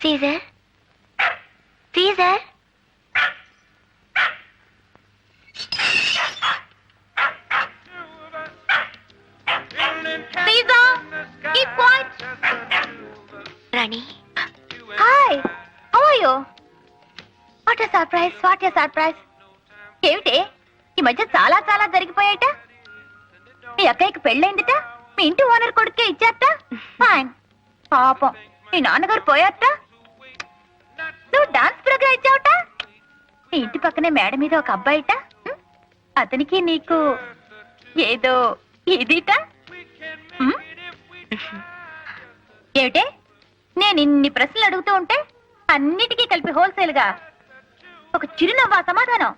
Caesar సీజర్ Rani hi how are you what a surprise ఏమిటి ఈ మధ్య చాలా చాలా జరిగిపోయాట మీ అక్కయ్యకి పెళ్ళైందిట మీ ఇంటి ఓనర్ కొడుకే ఇచ్చారట ఫైన్ పాపం మీ నాన్నగారు పోయారట నువ్వు డాన్స్ ప్రోగ్రామ్ ఇచ్చావట మీ ఇంటి పక్కనే మేడ మీద ఒక అబ్బాయిట అతనికి నీకు ఏదో ఇదిట ఏమిటే నేను ఇన్ని ప్రశ్నలు అడుగుతూ ఉంటే అన్నిటికీ కలిపి హోల్సేల్ గా ఒక చిరునవ్వా సమాధానం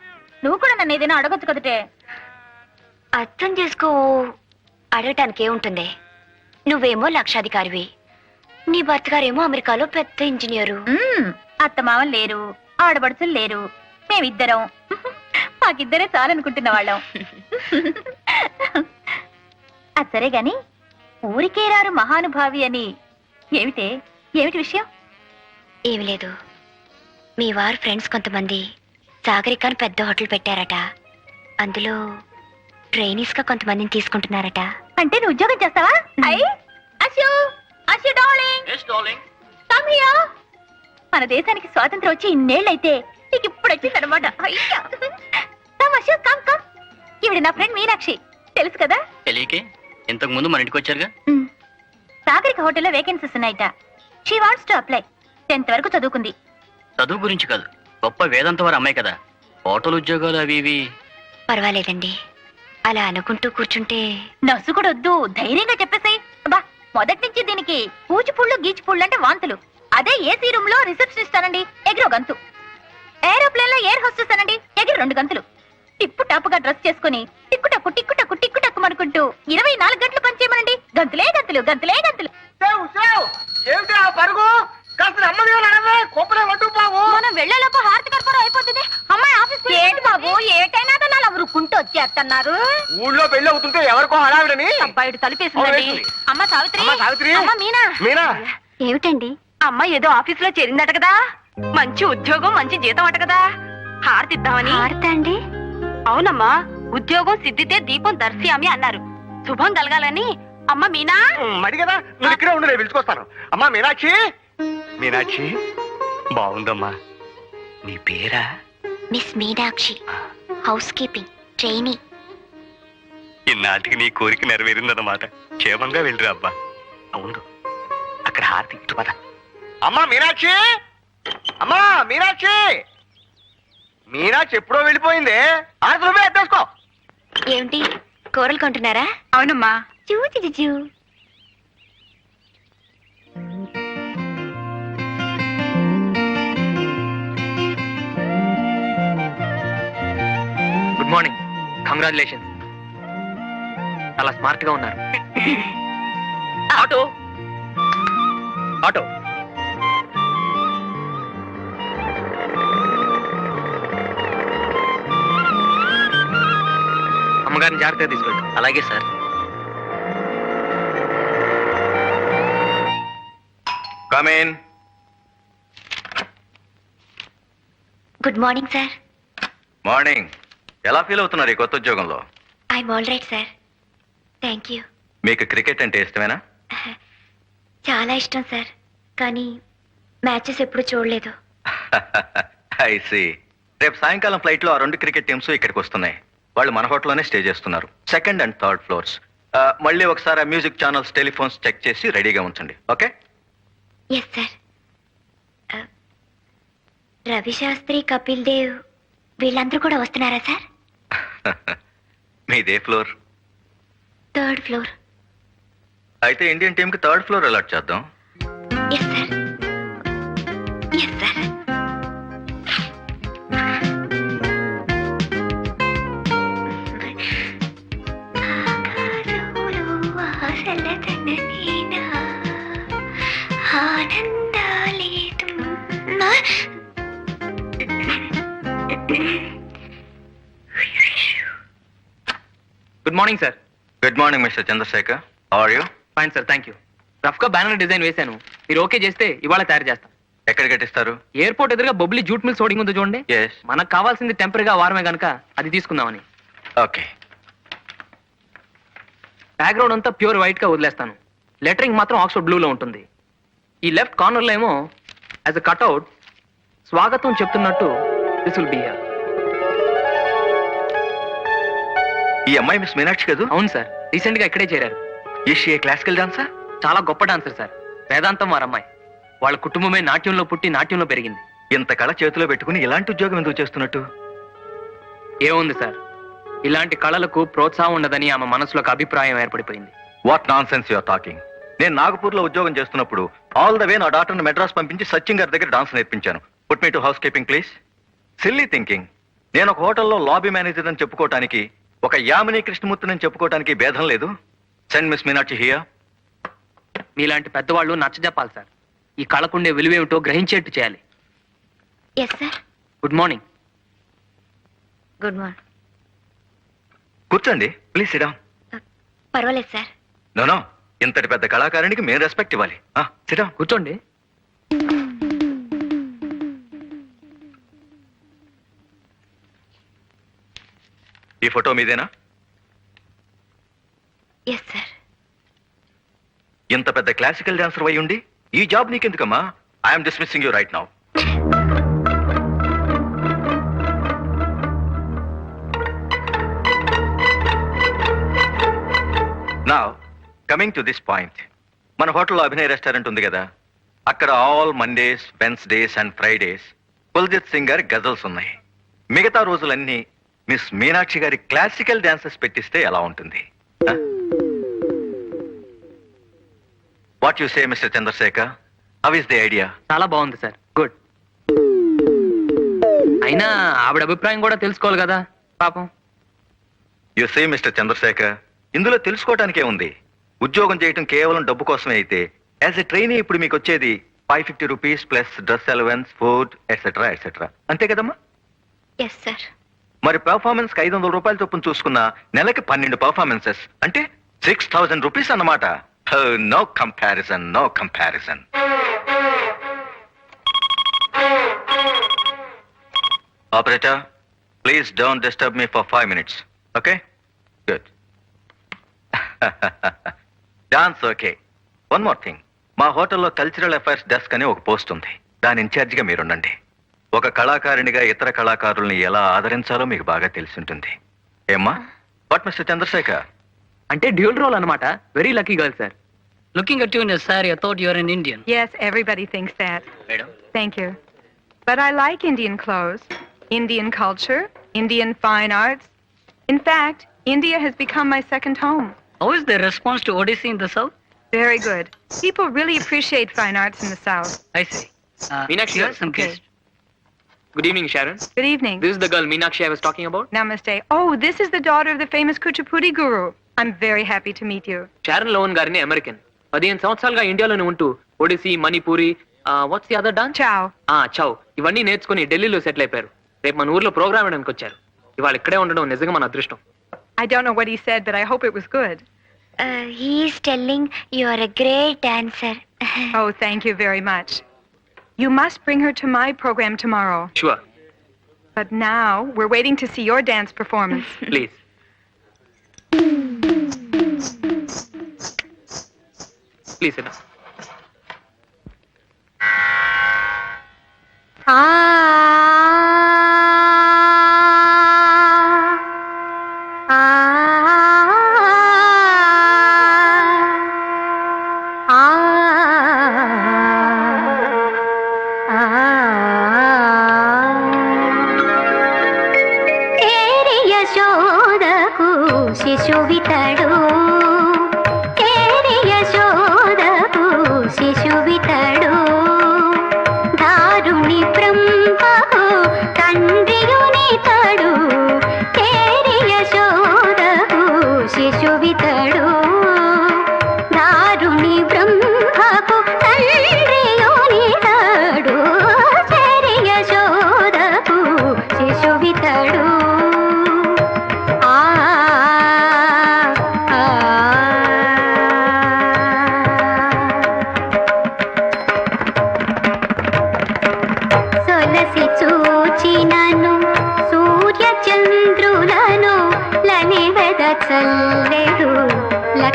నువ్వు కూడా నన్ను ఏదైనా అడగొచ్చు కదటే అర్థం చేసుకో అడగటానికి ఏముంటుంది నువ్వేమో లక్షాధికారివి నీ భర్త గారేమో అమెరికాలో పెద్ద ఇంజనీరు అత్తమామలు లేరు ఆడబడుచులు లేరు మేమిద్దరం మాకిద్దరే చాలనుకుంటున్న వాళ్ళం అది సరే గాని ఊరికే రారు మహానుభావి అని ఏమిటి విషయం ఏమి లేదు మీ వారు ఫ్రెండ్స్ కొంతమంది సాగరికాన్ని పెద్ద హోటల్ పెట్టారట అందులో ట్రైనీస్ గా కొంతమందిని తీసుకుంటున్నారట అంటే నువ్వు ఉద్యోగం చేస్తావా మన దేశానికి స్వాతంత్రం వచ్చి ఇన్నేళ్ళైతే నీకు ఇప్పుడు వచ్చిందనమాట ఈవిడ నా ఫ్రెండ్ మీనాక్షి తెలుసు కదా తెలియకే ఇంతకు ముందు మన ఇంటికి వచ్చారుగా సాగరిక హోటల్లో వేకెన్సీస్ ఉన్నాయట she wants to apply 10th వరకు చదువుకుంది చదువు గురించి కాదు గొప్ప వేదాంత వారు అమ్మాయి కదా హోటల్ ఉద్యోగాలు అవి ఇవి పర్వాలేదండి అలా అనుకుంటూ కూర్చుంటే నర్సు కూడా వద్దు ధైర్యంగా చెప్పేసాయి బా మొదటి నుంచి దీనికి పూచిపుళ్ళు గీచిపుళ్ళు అంటే వాంతులు అదే ఏసీ రూమ్ లో రిసెప్షనిస్ట్ అనండి ఎగిరో గంతు ఏరోప్లేన్ లో ఎయిర్ హోస్టెస్ అనండి ఎగిరి 2 గంతులు టిప్పు టాపుగా డ్రెస్ చేసుకుని టిక్కుటక్కు టిక్కుటక్కు టిక్కుటక్కు అనుకుంటూ 24 గంటలు పనిచేయమనండి గంతులే గంతులు గంతులే గంతులు మనం వెళ్లేలోపు హారతి కర్పూరం అయిపోతుంది అమ్మాయి ఆఫీస్ ఏంటి బాబు ఏటైనా రుక్కుంటూ వచ్చేస్తున్నారు ఊళ్ళో పెళ్లి అవుతుంటే ఎవరికో హడావిడని అబ్బాయిడు తలిపేసిందండి అమ్మ సావిత్రి అమ్మ మీనా ఏమిటండి అమ్మ ఏదో ఆఫీస్ లో చేరిందట కదా మంచి ఉద్యోగం మంచి జీతం అట కదా హారతి ఇద్దామని హారతి అండి అవునమ్మా ఉద్యోగం సిద్ధితే దీపం దర్శయామి అన్నారు శుభం కలగాలని అమ్మ మీనా మడి కదా నువ్వు ఇక్కడే ఉండు నేను పిలుచుకొస్తాను అమ్మా మీనాక్షి బాగుందమ్మా నీ పేరా Miss Meenakshi housekeeping trainee ఇన్నాటికి నీ కోరిక నెరవేరిందన్నమాట క్షేమంగా వెళ్ళిరా అబ్బా అవును అక్కడ హారతి ఇటు పద అమ్మా మీనాక్షి మీనాక్షి ఎప్పుడో వెళ్ళిపోయింది హారతి రూపాయలు ఎత్తేసుకో ఏమిటి కూరలు కొంటున్నారా అవునమ్మా చూ గుడ్ మార్నింగ్ కంగ్రాచులేషన్స్ చాలా స్మార్ట్ గా ఉన్నారు ఆటో ఆటో అమ్మగారిని జాగ్రత్తగా తీసుకెళ్తాం అలాగే sir come in good morning sir morning ఎలా ఫీల్ అవుతున్నారు ఈ కొత్త ఉద్యోగంలో I'm all right sir thank you మీకు క్రికెట్ అంటే ఇష్టమేనా చాలా ఇష్టం సార్ కానీ మ్యాచెస్ ఎప్పుడు చూడలేదు ఐ సీ రేపు సాయంకాలం ఫ్లైట్ లో ఆ 2 క్రికెట్ టీమ్స్ ఇక్కడికి వస్తున్నాయి వాళ్ళు మన హోటల్లోనే స్టే చేస్తున్నారు 2nd and 3rd ఫ్లోర్స్ మళ్ళీ ఒకసారి ఆ మ్యూజిక్ ఛానల్స్ టెలిఫోన్స్ చెక్ చేసి రెడీగా ఉంచండి okay yes sir Ravi Shastri Kapil Dev వీళ్ళందరూ కూడా వస్తున్నారా సార్ మీదే ఫ్లోర్ 3rd ఫ్లోర్ అయితే ఇండియన్ టీమ్ కి 3rd ఫ్లోర్ అలాట్ చేద్దాం yes sir yes sir good morning sir good morning mister Chandrashekhar how are you fine sir thank you rough గా బ్యానర్ డిజైన్ వేశాను మీరు ఓకే చేస్తే ఇవాళ తయారు చేస్తాం ఎక్కడ కట్టిస్తారు? ఎయిర్పోర్ట్ ఎదురుగా బొబ్లీ జూట్ మిల్స్ హోర్డింగ్ ఉంది చూడండి. ఎస్. మనకు కావాల్సింది టెంపరీగా వారమే గనక అది తీసుకుందామని. ఓకే. బ్యాక్గ్రౌండ్ అంతా ప్యూర్ వైట్ గా వదిలేస్తాను. లెటరింగ్ మాత్రం ఆక్స్ఫర్డ్ బ్లూలో ఉంటుంది. ఈ లెఫ్ట్ కార్నర్ లో ఏమో యాజ్ అ కట్అవుట్ స్వాగతం చెప్తున్నట్టు దిస్ విల్ బి హియర్. ఈ అమ్మాయి మిస్ మీనాక్షి కదా? అవును సార్, రీసెంట్ గా ఇక్కడే చేరారు. Is she a classical dancer? చాలా గొప్ప డాన్సర్ సార్. వేదాంతం వారి అమ్మాయి. వాళ్ళ కుటుంబమే నాట్యంలో పుట్టి నాట్యంలో పెరిగింది. ఇంత కళ చేతిలో పెట్టుకుని ఇలాంటి ఉద్యోగం ఎందుకు చేస్తున్నట్టు? ఏముంది సార్, ఇలాంటి కళలకు ప్రోత్సాహం ఉండదని ఆమె మనసులో ఒక అభిప్రాయం ఏర్పడిపోయింది. What nonsense you're talking. నేను నాగపూర్ లో ఉద్యోగం చేస్తున్నప్పుడు ఆల్ ద వే నా డాక్టర్ని మెడ్రాస్ పంపించి సచిన్ గారి దగ్గర డాన్స్ నేర్పించాను. Put me to house keeping please. Silly thinking. నేను ఒక హోటల్లో లాబీ మేనేజర్ అని చెప్పుకోవటానికి, ఒక యామిని కృష్ణమూర్తిని అని చెప్పుకోవటానికి భేదం లేదు. Send Miss Meenakshi here. మీలాంటి పెద్దవాళ్ళు నచ్చజెప్పాలి సార్. ఈ కళకుండే విలువేమిటో గ్రహించేట్టు చేయాలి. Yes sir. Good morning. Good morning. కూర్చోండి ప్లీజ్. Sit down. పర్వాలేదు సార్. నో, ఇంతటి పెద్ద కళాకారునికి మేము రెస్పెక్ట్ ఇవ్వాలి. సిట్ డౌన్. కూర్చోండి. ఈ ఫోటో మీదేనా? Yes sir. ఇంత పెద్ద క్లాసికల్ డాన్సర్ అయి ఉండి ఈ జాబ్ నీకెందుకమ్మా? I'm dismissing you right now. Now coming to this point. మన హోటల్లో అభినయ్ రెస్టారెంట్ ఉంది కదా, అక్కడ all Mondays, Wednesdays and Fridays Kuljit Singh గారి గజల్స్ ఉన్నాయి. మిగతా రోజులన్నీ మిస్ మీనాక్షి గారి క్లాసికల్ డాన్సెస్ పెట్టిస్తే ఎలా ఉంటుంది? What you say mister Chandrashekhar? How is the idea? చాలా బాగుంది సార్. గుడ్. అయినా ఆవిడ అభిప్రాయం కూడా తెలుసుకోవాలి కదా పాపం. యు సే మిస్టర్ చంద్రశేఖర్, ఇందులో తెలుసుకోవటానికే ఉంది. ఉద్యోగం చేయటం కేవలం డబ్బు కోసమే అయితే యాజ్ ఎ ట్రైనీ ఇప్పుడు మీకు వచ్చేది 550 rupees plus dress allowance, food etcetera etcetera. అంతే కదమ్మా? Yes sir. మరి పెర్ఫార్మెన్స్ కి 500 రూపాయల చొప్పున చూసుకున్న నెలకి 12 పర్ఫార్మెన్సెస్ అంటే 6000 రూపీస్ అన్నమాట. No comparison, no comparison. Operator, please don't disturb me for 5 minutes. Okay? Good. Dance okay. One more thing. మా హోటల్లో కల్చరల్ అఫైర్స్ డెస్క్ అని ఒక పోస్ట్ ఉంది. దాని ఇన్ఛార్జిగా మీరుండండి. ఒక కళాకారునిగా ఇతర కళాకారుల్ని ఎలా ఆదరించాలో మీకు బాగా తెలిసి ఉంటుంది. ఏమ్మా? What mister Chandrashekhar? అంటే డ్యూల్ రోల్ అన్నమాట. Very lucky girl sir. Looking at you in your sari, I thought you are an Indian. Yes, everybody thinks that. Madam, Thank you. But I like Indian clothes, Indian culture, Indian fine arts. In fact, India has become my second home. how is the response to Odissi in the south? Very good. People really appreciate fine arts in the South. I see. Meenakshi, Here are some okay. guests. Good evening Sharon. Good evening. This is the girl Meenakshi I was talking about. Namaste. Oh, this is the daughter of the famous Kuchipudi guru. I'm very happy to meet you. Sharon Lowen గారిని American. 15 సంవత్సరాలుగా ఇండియాలోనే ఉంటూ Odissi, Manipuri, what's the other dance? Ciao. Chhau ఇవన్నీ నేర్చుకుని ఢిల్లీలో settle అయిపోయారు. రేపు మన ఊర్లో ప్రోగ్రామ్ వేయడానికి వచ్చారు. ఇవాళ ఇక్కడే ఉండడం నిజంగా మన అదృష్టం. I don't know what he said, but I hope it was good. He's telling you are a great dancer. Oh, thank you very much. You must bring her to my program tomorrow. Sure, But now we're waiting to see your dance performance. Please. Please sit. యశోదకు శిశువితడు, యశోదకు శిశువితడు, దారుణి బ్రహ్మ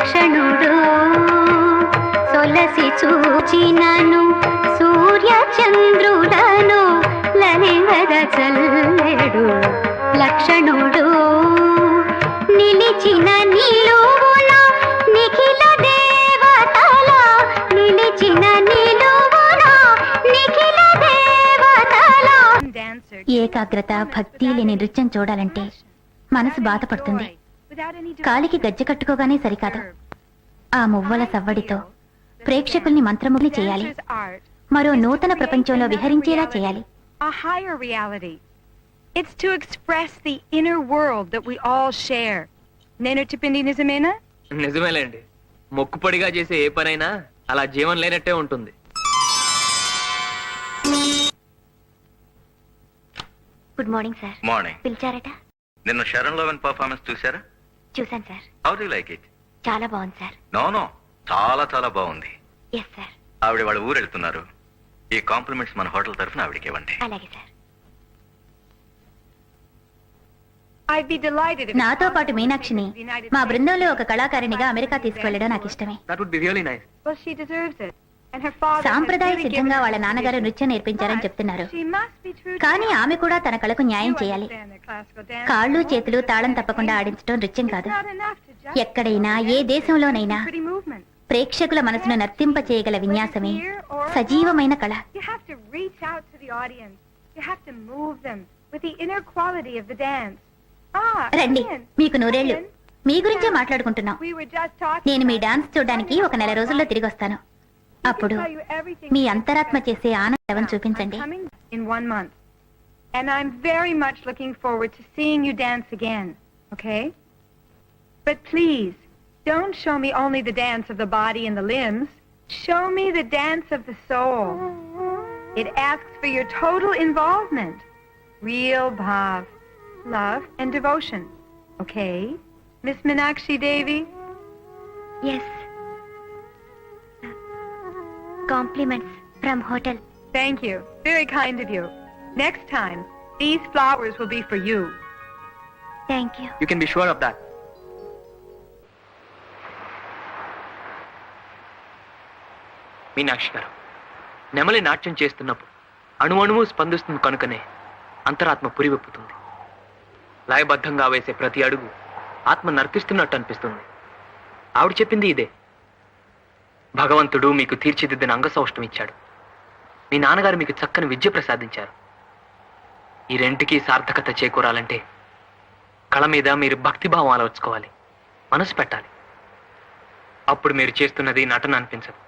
లక్షణుడు సొలసి చూచినను సూర్య చంద్రులను లలివద చల్లెడు లక్షణుడు నిలిచిన నిలువున నిఖిల దేవతల నిలిచిన నిలువున నిఖిల దేవతల dancer. ఏకాగ్రత భక్తి లేని నృత్యం చూడాలంటే మనసు బాధపడుతుంది. కాలికి గజ్జె కట్టుకోగానే సరికాదు. ఆ మువ్వల సవ్వడితో ప్రేక్షకుల్ని మంత్రముగ్ని చేయాలి. మరో నూతన ప్రపంచంలో విహరించేలా చేయాలి. A higher reality. It's to express the inner world that we all share. నేను చెప్పింది నిజమేనా? నిజమేలేండి. మొక్కుపడిగా చేసే ఏ పనైనా అలా జీవం లేనట్టే ఉంటుంది. Good morning sir. మార్నింగ్. పిలిచారట? నిన్న శరణ్ లోవెన్ పర్ఫార్మెన్స్ చూసారా? చూసాను sir. How do you like it? చాలా బాగుంది సార్. నో చాలా చాలా బాగుంది. Yes sir. ఆవిడ వాళ్ళ ఊరు వెళ్తున్నారు. ఈ కాంప్లిమెంట్స్ మన హోటల్ తరఫున ఆవిడకి ఇవ్వండి. అలాగే sir. I'd be delighted if నాతో పాటు మీనాక్షిని మా బృందంలో ఒక కళాకారిణిగా అమెరికా తీసుకువెళ్ళడం నాకు ఇష్టమే. That would be really nice. Well, she deserves it. And her father సాంప్రదాయ సిద్ధంగా వాళ్ళ నాన్నగారు నృత్యం నేర్పించారని చెప్తున్నారు. She must be true. కానీ ఆమె కూడా తన కళకు న్యాయం చేయాలి. కాళ్ళు చేతులు తాళం తప్పకుండా ఆడించడం నృత్యం కాదు. ఎక్కడైనా ఏ దేశంలోనైనా ప్రేక్షకుల మనసును నర్తింప చేయగల విన్యాసమే సజీవమైన కళ. You have to reach out to the audience. You have to move them with the inner quality of the dance. రండి, మీకు నూరేళ్లు. మీ గురించే మాట్లాడుకుంటున్నాం. We were just talking. నేను మీ డాన్స్ చూడడానికి ఒక నెల రోజుల్లో తిరిగి వస్తాను. అప్పుడు మీ అంతరాత్మ చేసే ఆనందం చూపించండి. Coming in 1 month. And I'm very much looking forward to seeing you dance again. Okay? But please, don't show me only the dance of the body and the limbs. Show me the dance of the soul. It asks for your total involvement. Real bhav, love and devotion. Okay? Miss Meenakshi Devi? Yes. Compliments from hotel. Thank you. Very kind of you. Next time, these flowers will be for you. Thank you. You can be sure of that. Meenakshi గారు, నెమలి నాట్యం చేస్తున్నప్పుడు అణువణువు స్పందిస్తుంది కనుకనే అంతరాత్మ పురివెప్పుతుంది. లయబద్ధంగా వేసే ప్రతి అడుగు ఆత్మ నర్తిస్తున్నట్టు అనిపిస్తుంది. ఆవిడ చెప్పింది ఇదే. భగవంతుడు మీకు తీర్చిదిద్దిన అంగసౌష్ఠం ఇచ్చాడు. మీ నాన్నగారు మీకు చక్కని విద్య ప్రసాదించారు. ఈ రెంటికి సార్థకత చేకూరాలంటే కళ మీద మీరు భక్తిభావం అలవర్చుకోవాలి, మనసు పెట్టాలి. అప్పుడు మీరు చేస్తున్నది నటన అనిపించదు.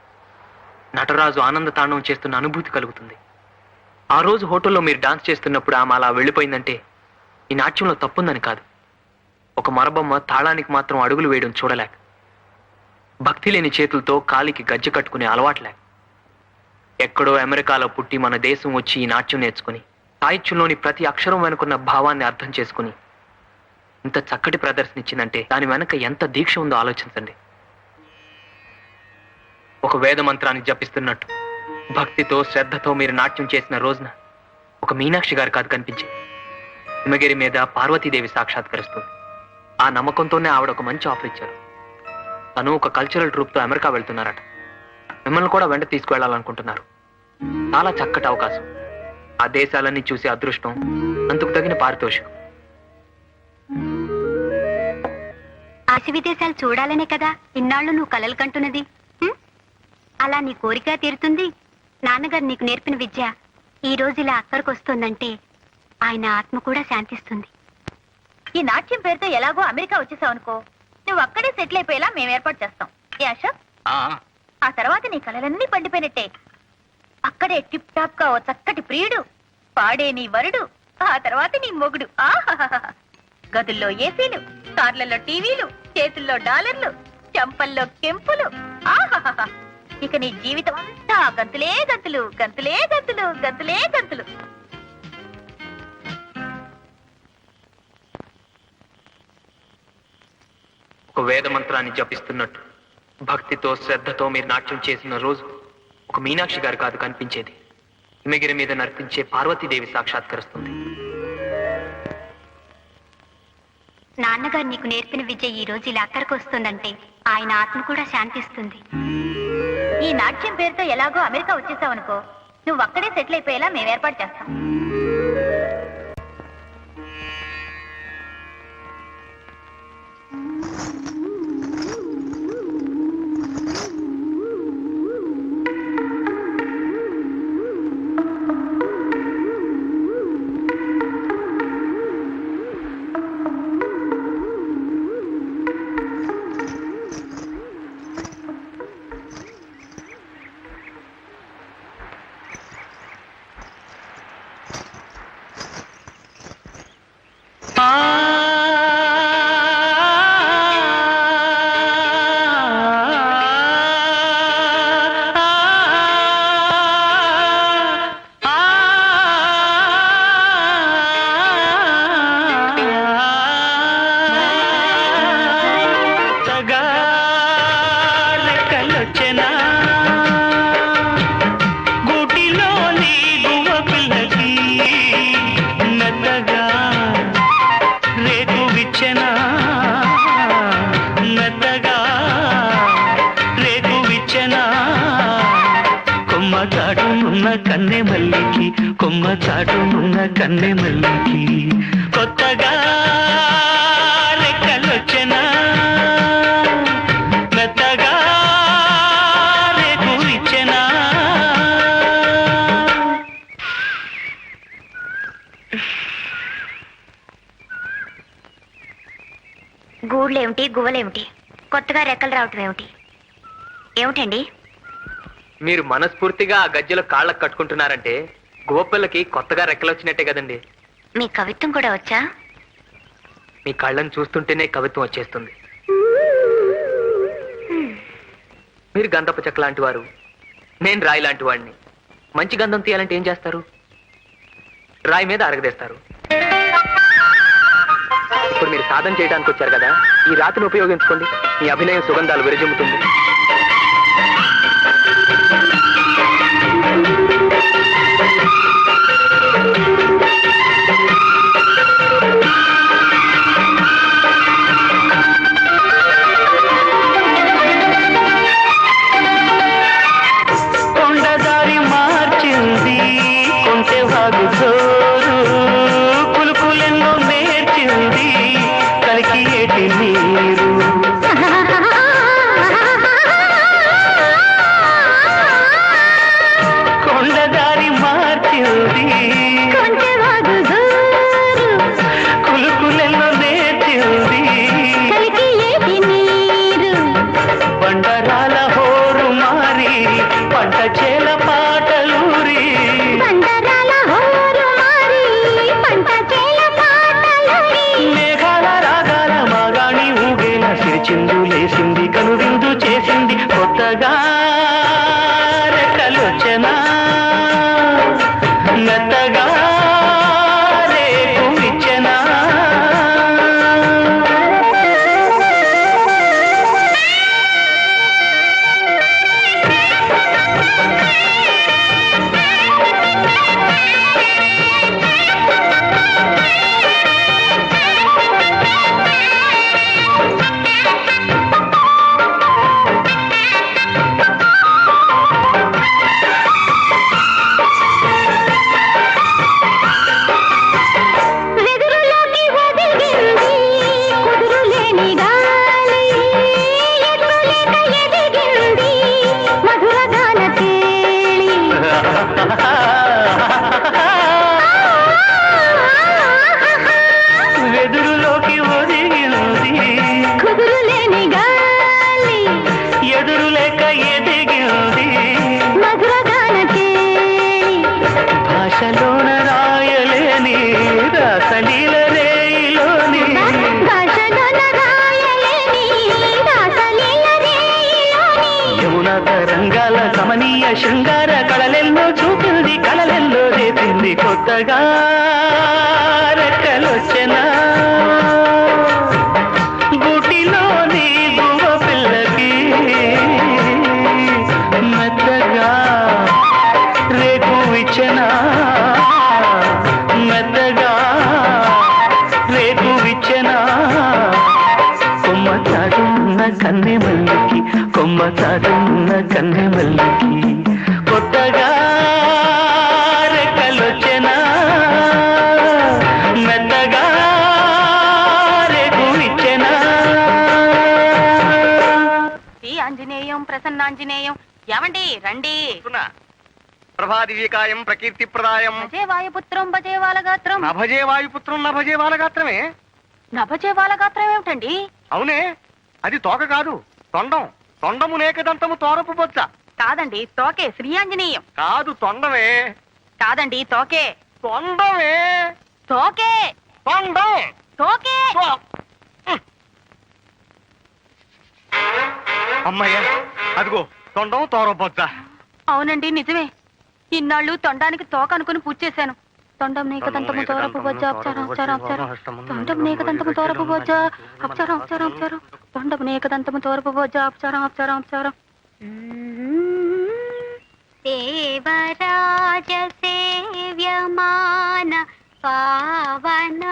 నటరాజు ఆనంద తాండవం చేస్తున్న అనుభూతి కలుగుతుంది. ఆ రోజు హోటల్లో మీరు డాన్స్ చేస్తున్నప్పుడు ఆమె అలా వెళ్ళిపోయిందంటే ఈ నాట్యంలో తప్పుందని కాదు. ఒక మరబొమ్మ తాళానికి మాత్రం అడుగులు వేయడం చూడలేక, భక్తి లేని చేతులతో కాలికి గజ్జె కట్టుకునే అలవాట్లేక, ఎక్కడో అమెరికాలో పుట్టి మన దేశం వచ్చి ఈ నాట్యం నేర్చుకుని సాహిత్యంలోని ప్రతి అక్షరం వెనుకున్న భావాన్ని అర్థం చేసుకుని ఇంత చక్కటి ప్రదర్శన ఇచ్చిందంటే దాని వెనక ఎంత దీక్ష ఉందో ఆలోచించండి. ఒక వేద మంత్రాన్ని జపిస్తున్నట్టు భక్తితో శ్రద్ధతో మీరు నాట్యం చేసిన రోజున ఒక మీనాక్షి గారు కాదు కనిపించింది. హిమగిరి మీద పార్వతీదేవి సాక్షాత్కరిస్తుంది. ఆ నమ్మకంతోనే ఆవిడ ఒక మంచి ఆఫర్ ఇచ్చారు. తను ఒక కల్చరల్ ట్రూప్తో అమెరికా వెళ్తున్నారట. మిమ్మల్ని కూడా వెంట తీసుకువెళ్లాలనుకుంటున్నారు. చాలా చక్కటి అవకాశం. ఆ దేశాలన్నీ చూసే అదృష్టం, అందుకు తగిన పారితోషికం. ఆశ విదేశాలు చూడాలనే కదా ఇన్నాళ్ళు నువ్వు కలలు కంటున్నది. అలా నీ కోరిక తీరుతుంది. నాన్నగారు నీకు నేర్పిన విద్య ఈ రోజు ఇలా అక్కడికి వస్తుందంటే ఆయన ఆత్మ కూడా శాంతిస్తుంది. ఈ నాట్యం పేరుతో ఎలాగో అమెరికా వచ్చేసావు అనుకో, నువ్వు అక్కడే సెటిల్ అయిపోయేలా మేము ఏర్పాటు చేస్తాం. ఏ అశోక్, ఆ తర్వాత నీ కలలన్నీ పండిపోయినట్టే. అక్కడే టిప్ టాప్ గా ఓ చక్కటి ప్రియుడు, పాడే నీ వరుడు, ఆ తర్వాత నీ మొగుడు. గదుల్లో ఏసీలు, కార్లలో టీవీలు, చేతుల్లో డాలర్లు, చెంపల్లో కెంపులు. ఆహాహా, ఇక నీ జీవితం అంతా గంతులే గంతులు, గంతులే గంతులు, గంతులే గంతులు. ఒక వేద మంత్రాన్ని జపిస్తున్నట్టు భక్తితో శ్రద్ధతో మీరు నాట్యం చేసిన రోజు ఒక మీనాక్షి గారు కాదు కనిపించేది. హిమగిరి మీద నర్తించే పార్వతీదేవి సాక్షాత్కరిస్తుంది. నాన్నగారు నీకు నేర్పిన విద్య ఈ రోజు ఇలా అక్కడికి వస్తుందంటే ఆయన ఆత్మ కూడా శాంతిస్తుంది. ఈ నాట్యం పేరుతో ఎలాగో అమెరికా వచ్చేసావు అనుకో, నువ్వు అక్కడే సెటిల్ అయిపోయేలా మేము ఏర్పాటు చేస్తాం. కన్నె మల్లికి కొమ్మ చాటునున్న కన్నె మల్లికి కొత్తగా రెక్కలొచ్చెనా మెత్తగా రేకు ఇచ్చెనా. గూళ్ళేమిటి గువ్వలేమిటి, కొత్తగా రెక్కలు రావటం ఏమిటి? ఏమిటండి మీరు మనస్ఫూర్తిగా ఆ గజ్జెలో కాళ్ళకు కట్టుకుంటున్నారంటే గువ్వపిల్లకి కొత్తగా రెక్కలొచ్చినట్టే కదండి. మీ కవిత్వం కూడా వచ్చా? మీ కళ్ళని చూస్తుంటేనే కవిత్వం వచ్చేస్తుంది. మీరు గంధపు చెక్క లాంటి వారు, నేను రాయి లాంటి వాడిని. మంచి గంధం తీయాలంటే ఏం చేస్తారు? రాయి మీద అరగదేస్తారు. ఇప్పుడు మీరు సాధన చేయడానికి వచ్చారు కదా, ఈ రాతిని ఉపయోగించుకోండి. మీ అభినయం సుగంధాలు విరజిమ్ముతుంది. కొండదారి మార్చింది కొంటె వాగు జోరు, కులుకులెన్నో నేర్చింది కలికి ఏటి నీరు. కొండదారి మార్చింది కులుకులెన్నో నేర్చింది బండరాల హోరు మారి పంట చేల పాటలూరి. మేఘాల రాగాల మాగాణి ఊగేల సిరిచిందు లేసింది కనువిందు చేసింది కొత్తగా రెక్కలొచ్చెనా మెత్తగా రేకు ఇచ్చెనా. వెదురులోకి ఒదిగింది ఎదురు లేక ఎదిగింది భాషలోన రాయలేని రాసలీల రేయిలోని యమునా తరంగాల కమనీయ శృంగార కళలెన్నో చూపింది కళలెన్నో రేపింది కొత్తగా రెక్కలొచ్చెనా గుటిలోని గువ్వ పిల్లకి మెత్తగా రేకు ఇచ్చెనా మెత్తగా రేకు ఇచ్చెనా. మల్లికి కొమ్మ చాటున్న కన్నె మల్లికి కొత్తగా రెక్కలొచ్చెనా మెత్తగా రేగు ఇచ్చెనా ఆంజనేయం ప్రసన్నాంజనేయం ఏమండి రండి ప్రభాదివ్యకాయం ప్రకీర్తి ప్రదాయం భజే వాయుపుత్రం భజే వాలగాత్రం నభజే వాయుపుత్రం నభజే బాలగాత్రమే. నభజే వాలగాత్రం ఏమిటండి? అవునే, అది తోక కాదు, తొండం. తొండము నేకదంతము తోరపు బొచ్చ. కాదండి తోకే శ్రీ ఆంజనేయం. కాదు, తొండమే. కాదండి తోకే తొండమే. తోకే తొండం. తోకే. అమ్మయ్య, అదిగో తొండం తోరబొచ్చ. అవునండి నిజమే. ఇన్నాళ్ళు తొండానికి తోక అనుకుని పూజ చేశాను. తొండం నీకదంతము తోరపు బొజ్జ అప్చారం అప్చారం అప్చారం. తొండం నీకదంతము తోరపు బొజ్జ అప్చారం అప్చారం అప్చారం. తొండం నీకదంతము తోరపు బొజ్జ అప్చారం అప్చారం అప్చారం. దేవరాజ సేవ్యమాన పావన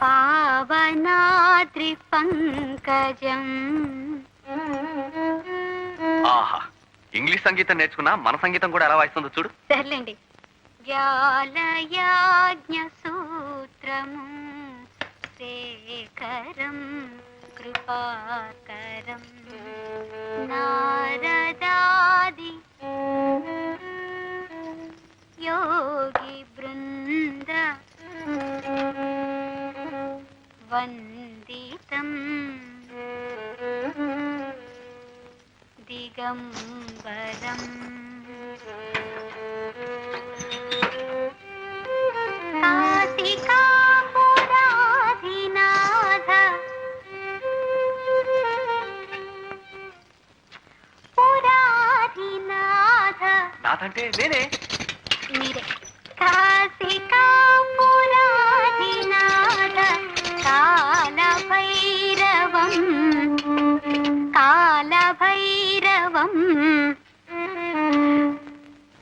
పావనాద్రి పంకజం. ఆహా, ఇంగ్లీష్ సంగీతం నేర్చుకున్నా మన సంగీతం కూడా ఎలా వాయిస్తుందో చూడు. సర్లేండి. వ్యాలయాజ్ఞ సూత్రము శేఖరం కృపాకరం నారదాది యోగి బృంద వందితం దిగంబరం కాశికాపురాధినాథ పురాధినాథ. నాదంటే నేనే. మీరే. కాశికాపురాధినాథ కాలభైరవం కాలభైరవం.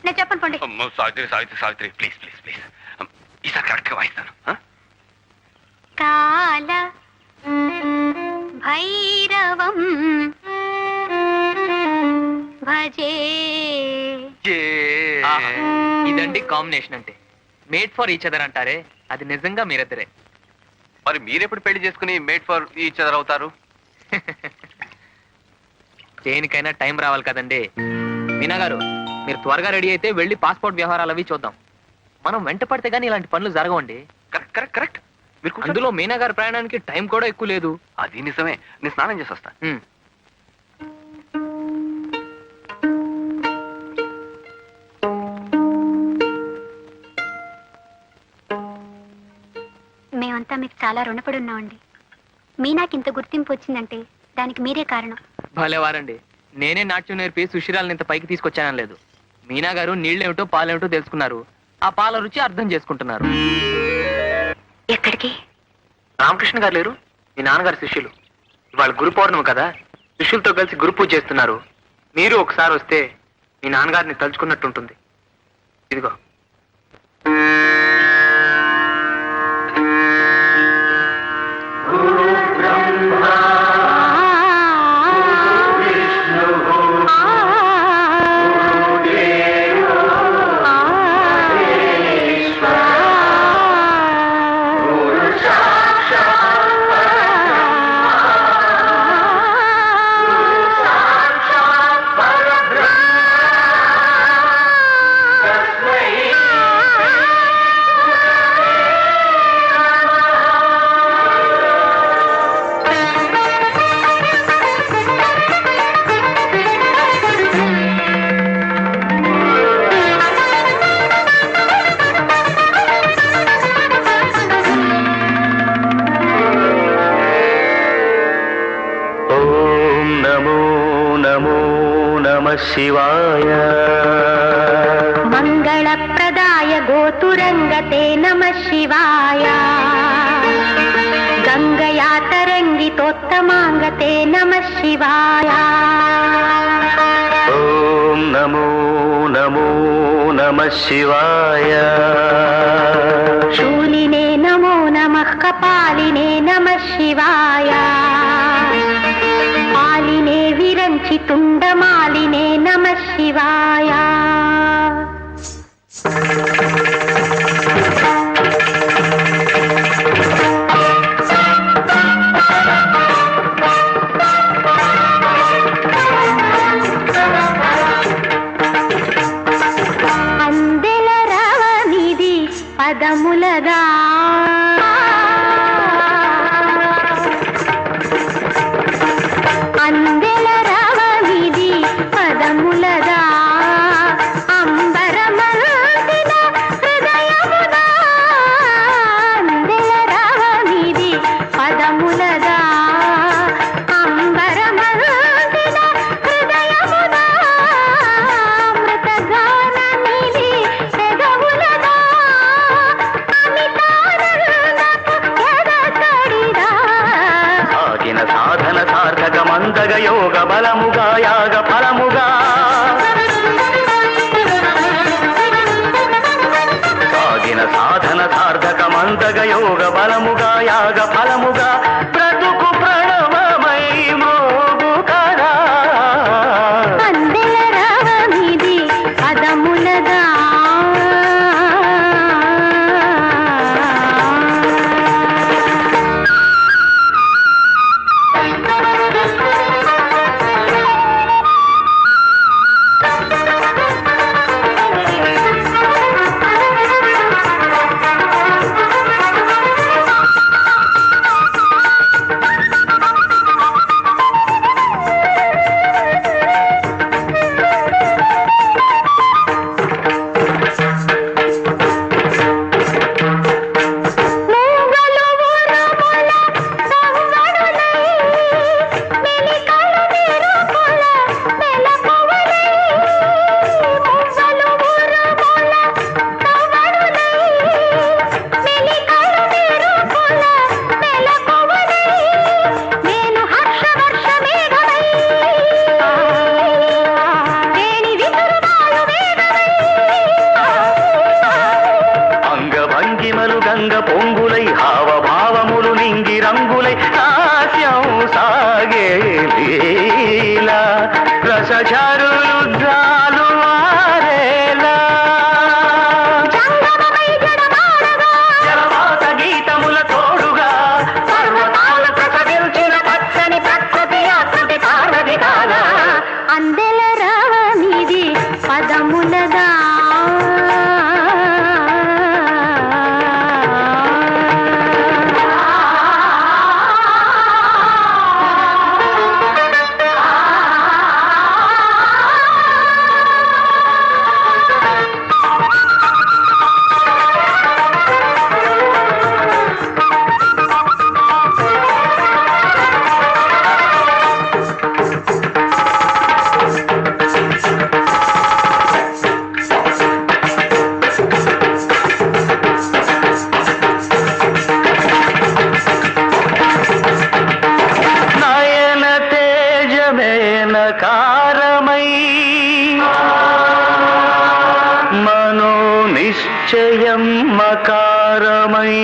నేను చెప్పను పండి. Savitri Savitri Savitri, please please please, ఈసారి కరెక్ట్ గా వాయిస్తాను. కాల భైరవం భజే. ఆహా, ఇదండి కాంబినేషన్ అంటే. మేడ్ ఫర్ ఈచ్ అదర్ అంటారే, అది నిజంగా మీరిద్దరే. మరి మీరెప్పుడు పెళ్లి చేసుకుని మేడ్ ఫర్ ఈచ్ అదర్ అవుతారు? దేనికైనా టైం రావాలి కదండి. మీనా గారు, మీరు త్వరగా రెడీ అయితే వెళ్ళి పాస్పోర్ట్ వ్యవహారాలు అవి చూద్దాం. మనం వెంట పడితే గానీ ఇలాంటి పనులు జరగవండి. Correct correct correct. మీరు అందులో మీనా గారి ప్రయాణానికి టైం కూడా ఎక్కువ లేదు. అది నిజమే. నేను స్నానం చేసి వస్తా. మేమంతా మీకు చాలా రుణపడి ఉన్నామండి. మీనాకింత గుర్తింపు వచ్చిందంటే దానికి మీరే కారణం. భలేవారండి. నేనే నాట్యం నేర్పి సుశీరాలను ఇంత పైకి తీసుకొచ్చానని లేదు. మీనా గారు నీళ్ళేమిటో పాలేమిటో తెలుసుకున్నారు. ఆ పాల రుచి అర్థం చేసుకుంటున్నారు. ఎక్కడికి? రామకృష్ణ గారు లేరు, మీ నాన్నగారి శిష్యులు. ఇవాళ గురు పౌర్ణమి కదా, శిష్యులతో కలిసి గురు పూజ చేస్తున్నారు. మీరు ఒకసారి వస్తే మీ నాన్నగారిని తలుచుకున్నట్టుంటుంది. ఇదిగో. శివాయ మంగళప్రదాయ గోతురంగతే నమః శివాయ గంగయా తరంగితోత్తమాంగతే నమః శివాయ ఓం నమో నమో నమః శివాయ శూలినే కపాలినే నమః శివాయ పాలినే విరంచి తుండమాలినే నమః శివాయ అందెల రవనిది పదములదా అందెల రవనిది పదములదా అంబరమల్సిన హృదయముదా అందెల రవనిది పదములదా అంబరమల్సిన హృదయముదా అమృతగానమిది పెదవులదా అమితానందపు ఎదకడిదా సాగిన సాధన సార్థక మందగ యోగ బలముగా యాగ ఫలముగా సాగిన సాధన సార్థక మందగ యోగ బలముగా యాగ ఫలముగా బ్రతుకు ప్రణవమై మోగు కదా అందెల రవమిది పదములదా మూగలు ఉరుముల సంగడులై మెలికలు మెరుపుల మెలకువలై మూగలు ఉరుముల సంగడులై మెలికలు మెరుపుల మెలకువలై నేను హర్షవర్ష మేఘమై వేణి విసురువాయు వేగమై అంగభంగిమలు గంగ పొంగులై హావభావములు నింగి రంగులై హాస్యం సాగే లీలా రసచారులు జాలు మారేలా జంగమమై జడమాడగా జలపాత గీతముల తోడుగా పర్వతాల ప్రసవించిన పచ్చని ప్రకృతి ఆకృతి పార్వతి కాదా అందెల రవమిది పదములదా నయన తేజమేన కారమై మనో నిశ్చయం మకారమై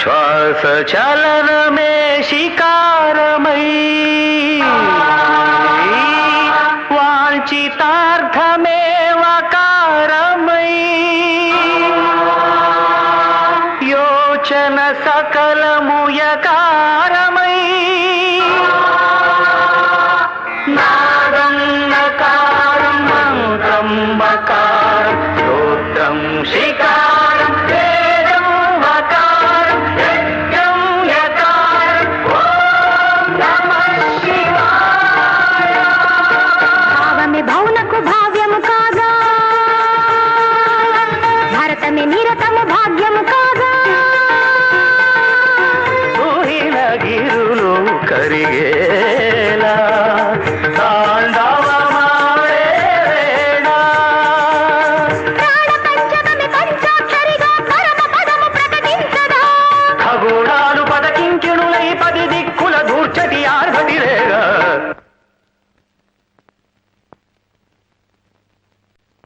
శ్వాస చలనమే శికారమై వాంఛితార్థమే వకారమై యోచన సకలముయకారమై నాదన్నకారం మంత్రం మకారం స్తోత్రం శికారం వేదం వకారం యజ్ఞం యకారం ఓం నమః శివాయ భావమే భౌనకు భావ్యము కాగా భారతమే నిరతము భాగ్యము కాగా ఊహిన గిరులు కరిగేలా తాండవమాడే వేళ ప్రాణ పంచమమి పంచాక్షరిగా పరమ పదము ప్రకటించదా ఖగోళాలు పదకించునులై పది దిక్కుల దూర్చటి ఆర్భటిరేగా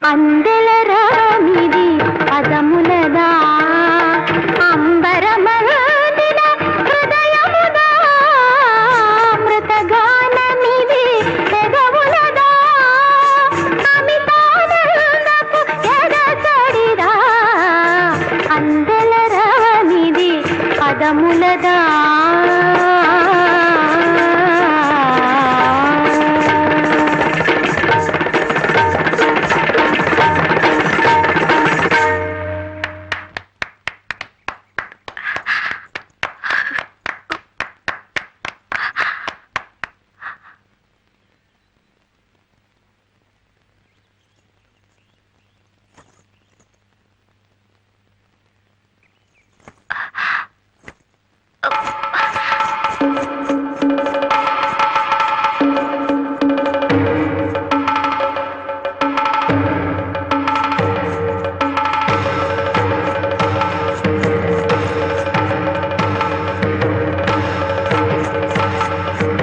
అందెల రవమిది పదములదా పాదములదా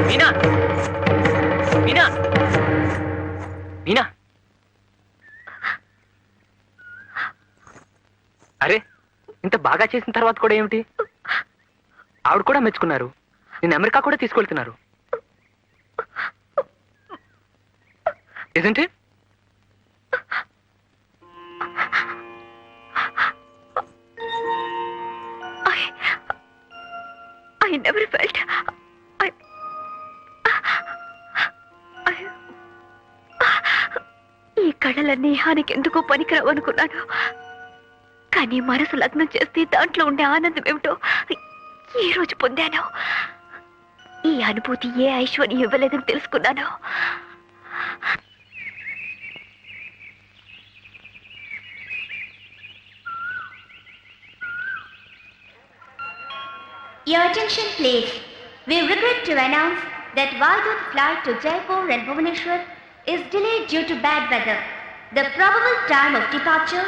మీనా మీనా మీనా అరే ఇంత బాగా చేసిన తర్వాత కూడా ఏమిటి ఆవిడ కూడా మెచ్చుకున్నారు నేను అమెరికా కూడా తీసుకెళ్తున్నారు ఏదంటే I never felt ఈ కళలన్నీ హానికి ఎందుకో పనికిరావు అనుకున్నాను. కానీ మనసు లగ్నం చేస్తే దాంట్లో ఉండే ఆనందం ఏమిటో ఈ రోజు పొందాను. ఈ అనుభూతి ఏ ఐశ్వర్యం ఇవ్వలేదని తెలుసుకున్నాను. Your attention please. We regret to announce that Vaidoot flight to Jaipur and Bhubaneswar is delayed due to bad weather. The probable time of departure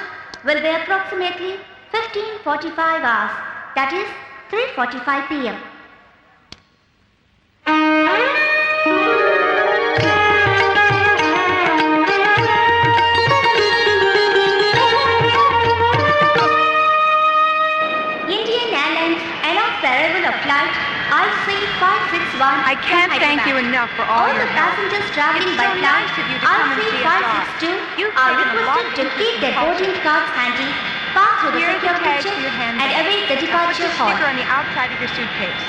will be approximately 15:45 hours. That is 3:45 p.m. Indian Airlines announced the arrival of flight IC561. I can't from thank you Hyderabad. enough for all All your the help. passengers traveling It's by so flight nice of you to come and see us off. IC562 You've are taken a lot requested of to keep interest their in boarding culture. cards handy, pass through the Here's the security tag check, for your and handbag. await the Now put departure the hall. sticker on the outside of your suitcase.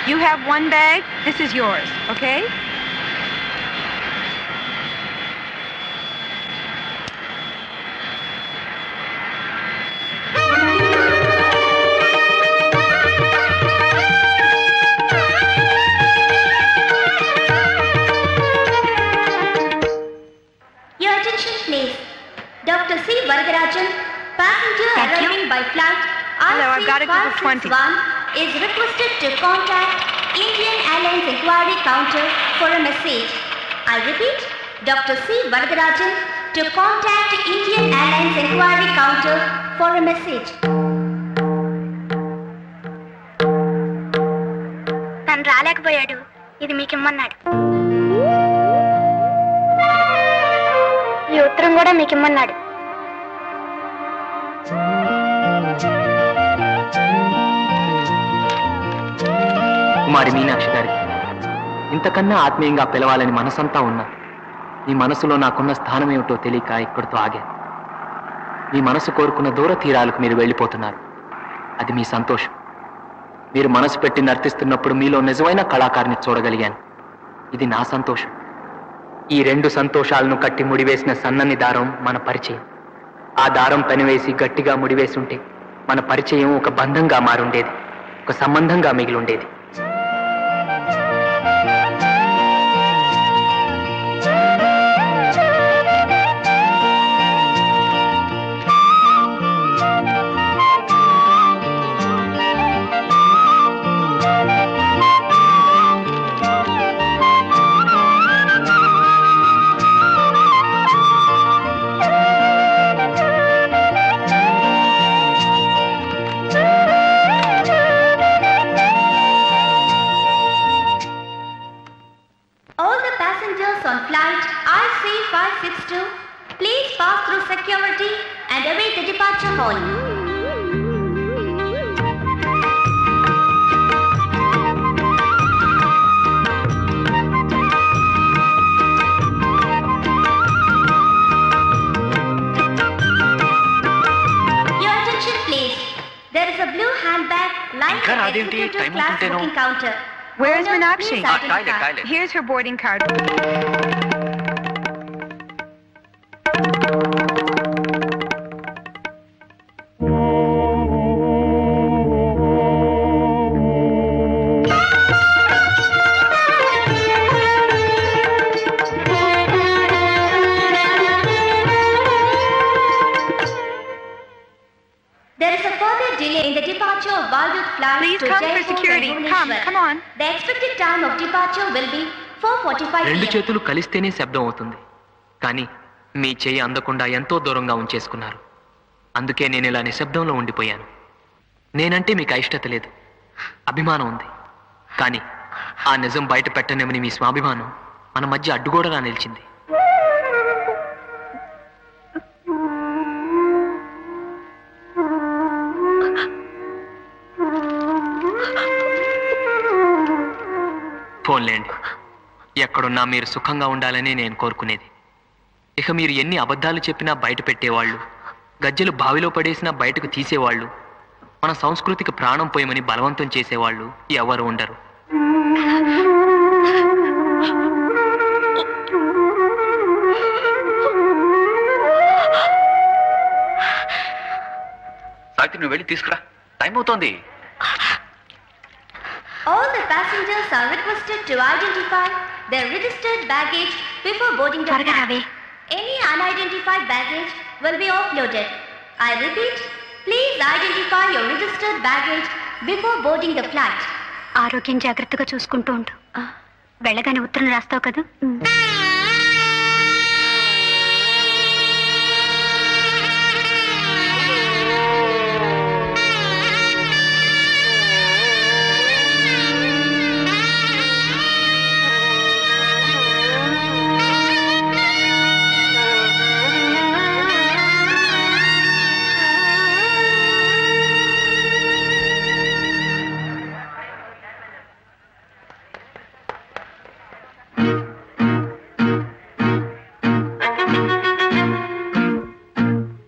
You have one bag. This is yours, okay? Your attention please. Dr. C. Varadarajan, passenger arriving by flight Hello, I've got it to the 20. IC561 is requested to contact Indian Airlines Inquiry Counter for a message. I repeat, Dr. C. Varadarajan to contact Indian Airlines Inquiry Counter for a message. తను రాలేకపోయాడు, ఇది మీకు ఇమ్మన్నాడు. ఈ ఉత్తరం కూడా మీకు ఇమ్మన్నాడు. కుమారి మీనాక్షి గారికి ఇంతకన్నా ఆత్మీయంగా పిలవాలని మనసంతా ఉన్నా మీ మనసులో నాకున్న స్థానం ఏమిటో తెలియక ఇక్కడితో ఆగాను. మీ మనసు కోరుకున్న దూర తీరాలకు మీరు వెళ్ళిపోతున్నారు. అది మీ సంతోషం. మీరు మనసు పెట్టి నర్తిస్తున్నప్పుడు మీలో నిజమైన కళాకారుని చూడగలిగాను. ఇది నా సంతోషం. ఈ రెండు సంతోషాలను కట్టి ముడివేసిన సన్నని దారం మన పరిచయం. ఆ దారం పెనవేసి గట్టిగా ముడివేసి ఉంటే మన పరిచయం ఒక బంధంగా మారుండేది, ఒక సంబంధంగా మిగిలుండేది. All the passengers on flight IC562, please pass through security and await the departure hall. Your attention please. There is a blue handbag lying ఇంకా at the రాదేంటి? executive time class అవుతుంటేను. booking counter. Where's Owner, Meenakshi? please identify. toilet. Here's her boarding card. There is a further delay in the departure of Walwith flight Please to come for Jaipur security. and Come, Bhubaneswar. come on. The expected time of departure will be 4:45 రెండు p.m. చేతులు కలిస్తేనే శబ్దం అవుతుంది కానీ మీ చెయ్యి అందకుండా ఎంతో దూరంగా ఉంచేసుకున్నారు. అందుకే నేను ఇలా నిశ్శబ్దంలో ఉండిపోయాను. నేనంటే మీకు అయిష్టత లేదు, అభిమానం ఉంది. కానీ ఆ నిజం బయట పెట్టనేమని మీ స్వాభిమానం మన మధ్య అడ్డుగోడలా నిలిచింది. ఫోన్లేండి, ఎక్కడున్నా మీరు సుఖంగా ఉండాలని నేను కోరుకునేది. ఇక మీరు ఎన్ని అబద్ధాలు చెప్పినా బయట పెట్టేవాళ్ళు, గజ్జెలు బావిలో పడేసినా బయటకు తీసేవాళ్ళు, మన సంస్కృతికి ప్రాణం పోయమని బలవంతం చేసేవాళ్ళు ఎవరు ఉండరు. సావిత్రి నువ్వు వెళ్ళి తీసుకురా, టైం అవుతోంది. All the passengers are requested to identify their registered baggage before boarding the flight. Any unidentified baggage will be offloaded. I repeat, please identify your registered baggage before boarding the flight. ఆరోగ్యం జాగ్రత్తగా చూసుకుంటూ ఉండు. వెళ్ళగానే ఉత్తరం రాస్తావు కదా.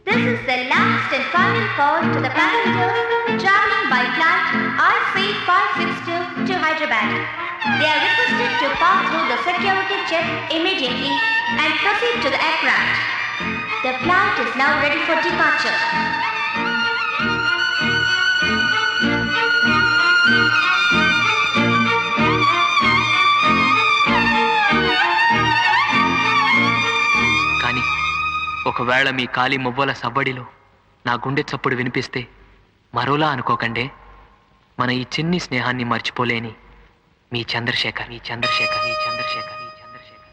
This is the last and final call to the passengers traveling by flight IC562 to Hyderabad. They are requested to pass through the security check immediately and proceed to the aircraft. The flight is now ready for departure. కానీ ఒకవేళ మీ కాలి మువ్వల సవ్వడిలో నా గుండె చప్పుడు వినిపిస్తే మరోలా అనుకోకండే. మన ఈ చిన్ని స్నేహాన్ని మర్చిపోలేని మీ చంద్రశేఖర్, మీ చంద్రశేఖర్, మీ చంద్రశేఖర్, మీ చంద్రశేఖర్.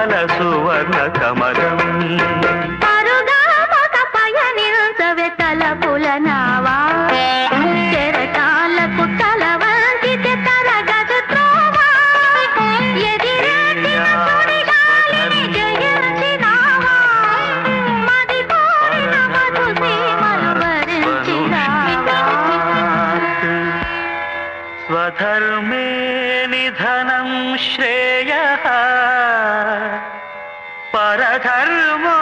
శోభల సువర్ణ కమలం పరుగామక పయనించవే తలపుల నావా చెరటాలకు తల వంచితే తరగదు త్రోవా ఎదిరించిన సుడిగాలిని జయించినావా మది కోరిన మధు సీమలు వరించినావా స్వధర్మే నిధనం శ్రేయః పరధర్మో